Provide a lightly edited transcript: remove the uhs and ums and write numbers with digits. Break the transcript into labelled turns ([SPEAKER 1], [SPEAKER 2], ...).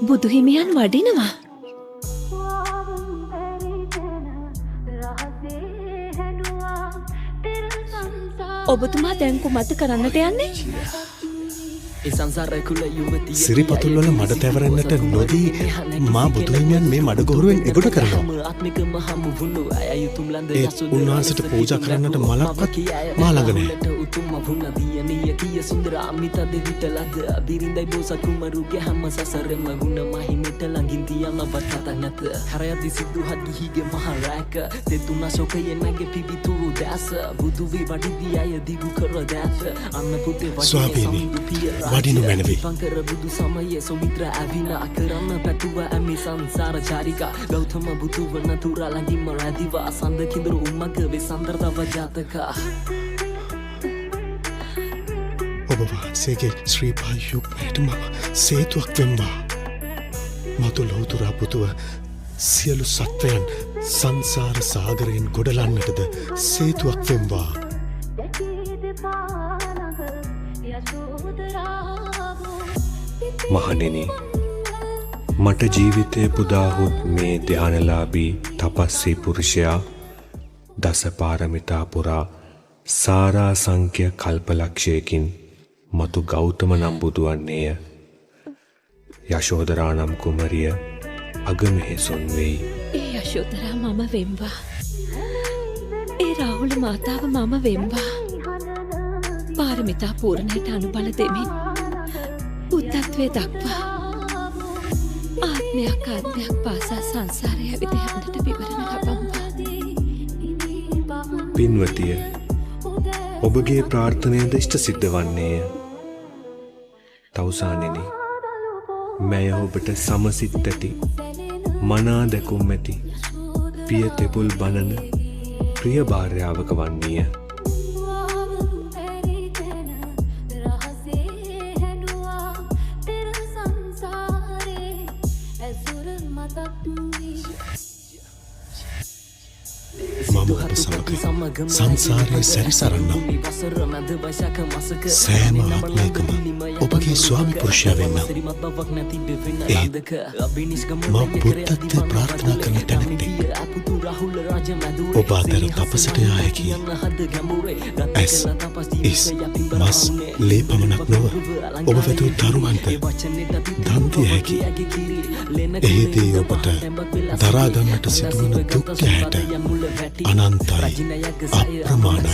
[SPEAKER 1] බුදු හිමියන් වඩිනවා. ඔබතුමා දැන් කුමක්ද කරන්නට යන්නේ?
[SPEAKER 2] සිරිපතුල්වල මඩ තැවරෙන්නට නොදී මා බුදුහිමියන් මේ මඩගොහරුවෙන් එගොඩ කරනවා. ඒත් උන්වහන්සේට පූජා කරන්නට මලක්වත් මා ළඟ නැහැ. ස්වාමීනි වඩිනු මැනවි.
[SPEAKER 3] බුදු සමයේ සොමිත්‍ර ඇවිනා කරන්න පැටුව ඇමි සංසාර චාරිකා ගෞතම බුදු වන තුරා ළඟින්ම රැදිවා සඳ කිඳුරු උම්මක වෙසන්දර තව ජාතකා.
[SPEAKER 2] ඔබ වහන්සේගේ ශ්‍රී පායුක්මයට මම සේතුවක් වෙම්වා. මතු ලෝතුරා පුතුව සියලු සත්වයන් සංසාර සාගරයෙන් ගොඩලන්නටද සේතුවක් වෙම්වා.
[SPEAKER 4] මහණෙනි, මට ජීවිතය පුදාහුත් මේ ධ්‍යානලාභී තපස්සී පුරුෂයා දස පාරමිතා පුරා සාරා සංඛ්‍ය කල්පලක්ෂයකින් මතු ගෞතම නම් බුදු වන්නේය. යශෝදරා නම් කුමරිය අගමෙහෙසොන් වෙයි.
[SPEAKER 1] ඒ යශෝදරා මම වෙම්වා. ඒ රාහුල මාතාව මම වෙම්වා. පාරමිතා පූර්ණයට අනුබල දෙමින් බුද්ධත්වයේ දක්වා ආත්මයක් ආත්මයක් පාසා සංසාරය ඇවිද යන්නට විවරණ ලබම්වා.
[SPEAKER 4] පින්වතිය, ඔබගේ ප්‍රාර්ථනයද ඉෂ්ට සිද්ධ වන්නේය. තවුසානෙනි, මැය ඔබට සමසිත් ඇති මනා දැකුම් ඇති පිය තෙපුල් බලන ප්‍රිය භාර්යාවක වන්නේය.
[SPEAKER 2] මම ඔබ සමග සංසාරයේ සැරිසරන්නම්. සෑම ආත්මයකම ඔබගේ ස්වාමි පුරුෂයා වෙන්නම්. ඒත් මම බුද්ධත්වය ප්‍රාර්ථනා කරන තැනැත්තෙක්. ඔබ අතර තපසට යා හැකි ඇස්, ඉස්, මස්, ලේ පමණක් නොව ඔබ වැදූ දරුවන්ට දන් දිය හැකි. එහිදී ඔබට දරාගන්නට සිදුවන දුක් ගැහැට අනන්තයි, අප්‍රමාණයි.